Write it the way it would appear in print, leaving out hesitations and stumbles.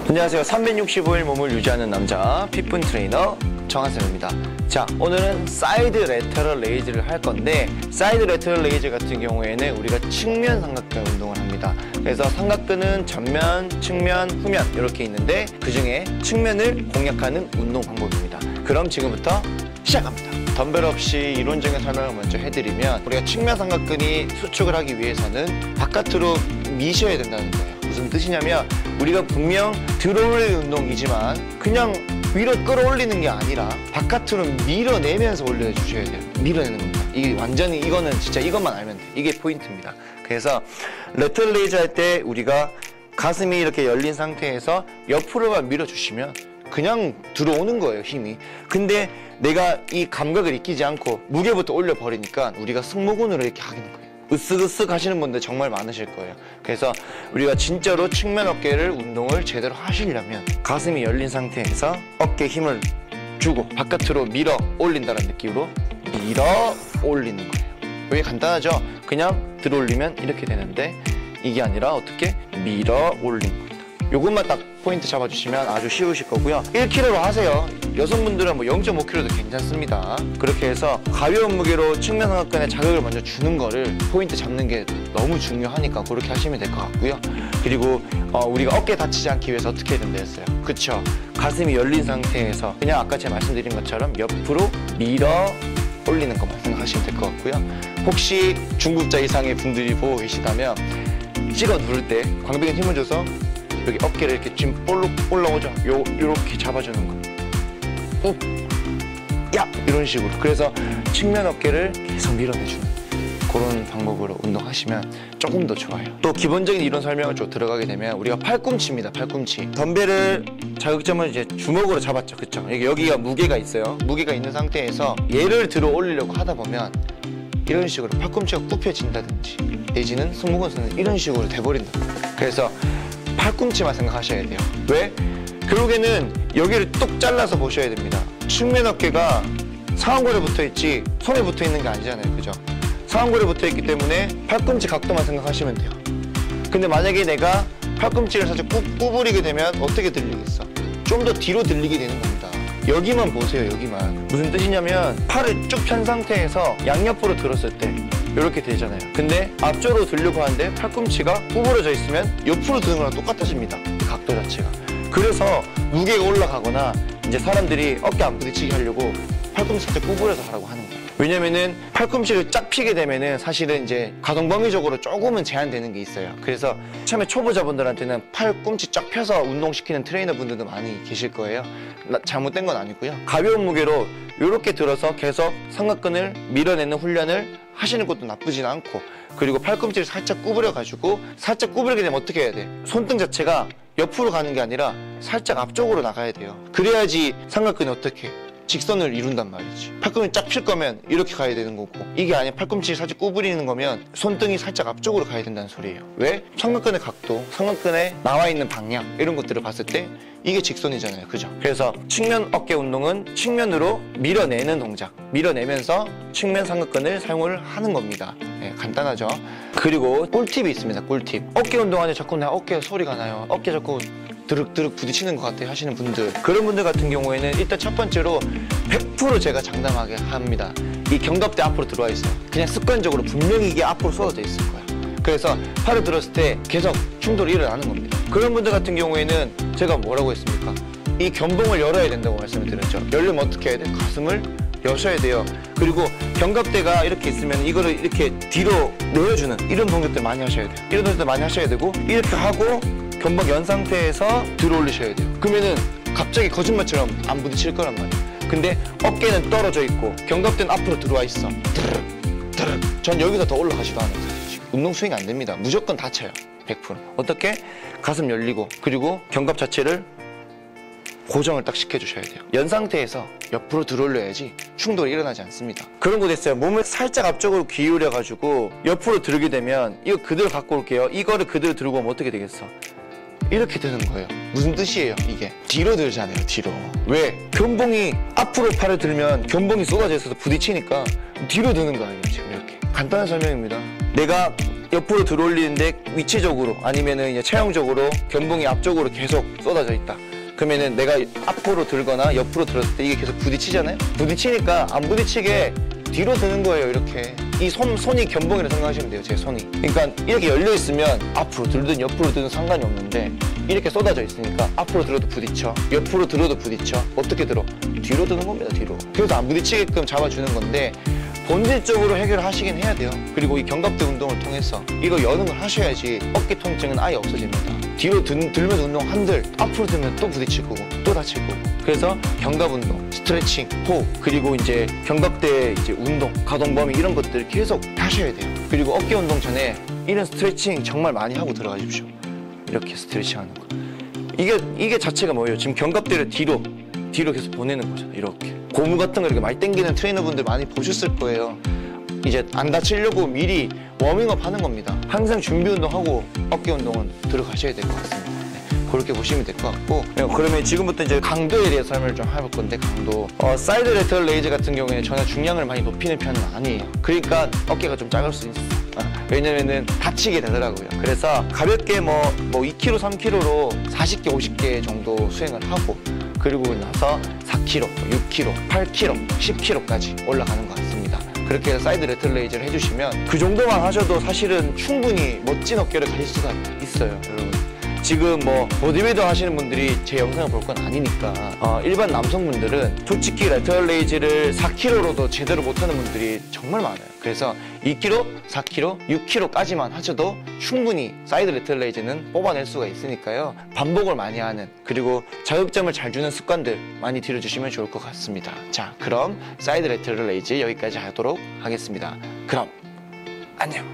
안녕하세요. 365일 몸을 유지하는 남자 핏분 트레이너 정한쌤입니다. 자, 오늘은 사이드 레터럴 레이즈를 할 건데, 사이드 레터럴 레이즈 같은 경우에는 우리가 측면 삼각근 운동을 합니다. 그래서 삼각근은 전면, 측면, 후면 이렇게 있는데 그 중에 측면을 공략하는 운동 방법입니다. 그럼 지금부터 시작합니다. 덤벨 없이 이론적인 설명을 먼저 해드리면, 우리가 측면 삼각근이 수축을 하기 위해서는 바깥으로 미셔야 된다는 거예요. 무슨 뜻이냐면, 우리가 분명 들어올릴 운동이지만 그냥 위로 끌어올리는 게 아니라 바깥으로 밀어내면서 올려주셔야 돼요. 밀어내는 겁니다. 이게 완전히, 이거는 진짜 이것만 알면 돼. 이게 포인트입니다. 그래서 레터럴 레이즈 할 때 우리가 가슴이 이렇게 열린 상태에서 옆으로만 밀어주시면 그냥 들어오는 거예요, 힘이. 근데 내가 이 감각을 익히지 않고 무게부터 올려버리니까 우리가 승모근으로 이렇게 하는 거예요. 으쓱으쓱 하시는 분들 정말 많으실 거예요. 그래서 우리가 진짜로 측면 어깨를 운동을 제대로 하시려면 가슴이 열린 상태에서 어깨에 힘을 주고 바깥으로 밀어 올린다는 느낌으로 밀어 올리는 거예요. 이게 간단하죠? 그냥 들어 올리면 이렇게 되는데, 이게 아니라 어떻게 밀어 올린 겁니다. 요것만 딱 포인트 잡아주시면 아주 쉬우실 거고요. 1kg로 하세요. 여성분들은 뭐 0.5kg도 괜찮습니다. 그렇게 해서 가벼운 무게로 측면 삼각근에 자극을 먼저 주는 거를 포인트 잡는 게 너무 중요하니까 그렇게 하시면 될 것 같고요. 그리고 우리가 어깨 다치지 않기 위해서 어떻게 해야 된다 했어요? 그쵸? 가슴이 열린 상태에서 그냥 아까 제가 말씀드린 것처럼 옆으로 밀어 올리는 것만 생각하시면 될 것 같고요. 혹시 중급자 이상의 분들이 보고 계시다면 찍어 누를 때 광배근 힘을 줘서 여기 어깨를 이렇게 지금 볼록 올라오죠? 요렇게 잡아주는 거. 야! 이런 식으로. 그래서 측면 어깨를 계속 밀어내주는 그런 방법으로 운동하시면 조금 더 좋아요. 또 기본적인 이론 설명을 좀 들어가게 되면 우리가 팔꿈치입니다. 팔꿈치. 덤벨을 자극점을 이제 주먹으로 잡았죠. 그쵸? 여기가 무게가 있어요. 무게가 있는 상태에서 얘를 들어 올리려고 하다 보면 이런 식으로 팔꿈치가 굽혀진다든지 내지는 승모근은 이런 식으로 돼버린다. 그래서 팔꿈치만 생각하셔야 돼요. 왜? 결국에는 여기를 뚝 잘라서 보셔야 됩니다. 측면 어깨가 상완골에 붙어있지 손에 붙어있는 게 아니잖아요. 그죠? 상완골에 붙어있기 때문에 팔꿈치 각도만 생각하시면 돼요. 근데 만약에 내가 팔꿈치를 살짝 구부리게 되면 어떻게 들리겠어? 좀 더 뒤로 들리게 되는 겁니다. 여기만 보세요. 여기만. 무슨 뜻이냐면 팔을 쭉 편 상태에서 양옆으로 들었을 때 이렇게 되잖아요. 근데 앞쪽으로 들려고 하는데 팔꿈치가 구부러져 있으면 옆으로 드는 거랑 똑같아집니다. 각도 자체가. 그래서 무게가 올라가거나 이제 사람들이 어깨 안 부딪히게 하려고 팔꿈치 살짝 구부려서 하라고 하는 거예요. 왜냐면은 팔꿈치를 쫙 피게 되면은 사실은 이제 가동 범위적으로 조금은 제한되는 게 있어요. 그래서 처음에 초보자분들한테는 팔꿈치 쫙 펴서 운동시키는 트레이너 분들도 많이 계실 거예요. 잘못된 건 아니고요. 가벼운 무게로 이렇게 들어서 계속 삼각근을 밀어내는 훈련을 하시는 것도 나쁘진 않고, 그리고 팔꿈치를 살짝 구부려가지고, 살짝 구부리게 되면 어떻게 해야 돼? 손등 자체가 옆으로 가는 게 아니라 살짝 앞쪽으로 나가야 돼요. 그래야지 삼각근이 어떻게 직선을 이룬단 말이지. 팔꿈치 쫙 필 거면 이렇게 가야 되는 거고, 이게 아니라 팔꿈치 살짝 구부리는 거면 손등이 살짝 앞쪽으로 가야 된다는 소리예요. 왜? 삼각근의 각도, 삼각근에 나와 있는 방향 이런 것들을 봤을 때 이게 직선이잖아요. 그죠? 그래서 측면 어깨 운동은 측면으로 밀어내는 동작, 밀어내면서 측면 삼각근을 사용을 하는 겁니다. 네, 간단하죠? 그리고 꿀팁이 있습니다. 꿀팁. 어깨 운동하는데 자꾸 내 어깨 소리가 나요. 어깨 자꾸 드륵드륵 부딪히는 것 같아 하시는 분들, 그런 분들 같은 경우에는 일단 첫 번째로 100% 제가 장담하게 합니다. 이 견갑대 앞으로 들어와 있어요. 그냥 습관적으로 분명히 이게 앞으로 쏟아져 있을 거야. 그래서 팔을 들었을 때 계속 충돌이 일어나는 겁니다. 그런 분들 같은 경우에는 제가 뭐라고 했습니까? 이 견봉을 열어야 된다고 말씀을 드렸죠. 열려면 어떻게 해야 돼? 가슴을 여셔야 돼요. 그리고 견갑대가 이렇게 있으면 이거를 이렇게 뒤로 내어주는 이런 동작들 많이 하셔야 돼요. 이런 동작들 많이 하셔야 되고, 이렇게 하고 견봉 연 상태에서 들어 올리셔야 돼요. 그러면은 갑자기 거짓말처럼 안 부딪힐 거란 말이에요. 근데 어깨는 떨어져 있고 견갑대는 앞으로 들어와 있어. 전 여기서 더 올라가지도 않아요. 운동 스윙 안 됩니다. 무조건 다쳐요. 100%. 어떻게? 가슴 열리고, 그리고 견갑 자체를 고정을 딱 시켜주셔야 돼요. 연 상태에서 옆으로 들어올려야지 충돌이 일어나지 않습니다. 그런 거 됐어요. 몸을 살짝 앞쪽으로 기울여가지고 옆으로 들게 되면 이거 그대로 갖고 올게요. 이거를 그대로 들고 오면 어떻게 되겠어? 이렇게 되는 거예요. 무슨 뜻이에요? 이게 뒤로 들잖아요. 뒤로. 왜? 견봉이 앞으로 팔을 들면 견봉이 쏟아져 있어서 부딪히니까 뒤로 드는 거예요. 지금 이렇게. 간단한 설명입니다. 내가 옆으로 들어올리는데 위치적으로 아니면은 이제 체형적으로 견봉이 앞쪽으로 계속 쏟아져 있다. 그러면은 내가 앞으로 들거나 옆으로 들었을 때 이게 계속 부딪히잖아요. 부딪히니까 안 부딪히게 뒤로 드는 거예요. 이렇게 이 손이 견봉이라고 생각하시면 돼요. 제 손이. 그러니까 이렇게 열려 있으면 앞으로 들든 옆으로 들든 상관이 없는데 이렇게 쏟아져 있으니까 앞으로 들어도 부딪혀, 옆으로 들어도 부딪혀. 어떻게 들어? 뒤로 드는 겁니다. 뒤로. 그래서 안 부딪히게끔 잡아주는 건데 본질적으로 해결을 하시긴 해야 돼요. 그리고 이 견갑대 운동을 통해서 이거 여는 걸 하셔야지 어깨 통증은 아예 없어집니다. 뒤로 들면서 운동 한들 앞으로 들면 또 부딪힐 거고 또 다칠 거고. 그래서 견갑 운동, 스트레칭, 호흡, 그리고 이제 견갑대 이제 운동, 가동 범위 이런 것들 계속 하셔야 돼요. 그리고 어깨 운동 전에 이런 스트레칭 정말 많이 하고 들어가십시오. 이렇게 스트레칭 하는 거. 이게 자체가 뭐예요? 지금 견갑대를 뒤로 계속 보내는 거죠. 이렇게. 고무 같은 거 이렇게 많이 당기는 트레이너분들 많이 보셨을 거예요. 이제 안 다치려고 미리 워밍업 하는 겁니다. 항상 준비 운동하고 어깨 운동은 들어가셔야 될 것 같습니다. 네, 그렇게 보시면 될 것 같고, 그러면 지금부터 이제 강도에 대해서 설명을 좀 해볼 건데, 강도. 사이드 레터럴 레이즈 같은 경우에는 전혀 중량을 많이 높이는 편은 아니에요. 그러니까 어깨가 좀 작을 수 있어요. 왜냐면은 다치게 되더라고요. 그래서 가볍게 뭐 2kg, 3kg로 40개, 50개 정도 수행을 하고, 그리고 나서 4kg, 6kg, 8kg, 10kg까지 올라가는 것 같습니다. 그렇게 해서 사이드 레터럴 레이즈를 해주시면 그 정도만 하셔도 사실은 충분히 멋진 어깨를 가질 수가 있어요, 여러분. 지금 뭐 보디빌더 하시는 분들이 제 영상을 볼 건 아니니까 일반 남성분들은 솔직히 레터럴 레이즈를 4kg로도 제대로 못하는 분들이 정말 많아요. 그래서 2kg, 4kg, 6kg까지만 하셔도 충분히 사이드 레터럴 레이즈는 뽑아낼 수가 있으니까요. 반복을 많이 하는, 그리고 자극점을 잘 주는 습관들 많이 들여주시면 좋을 것 같습니다. 자, 그럼 사이드 레터럴 레이즈 여기까지 하도록 하겠습니다. 그럼 안녕.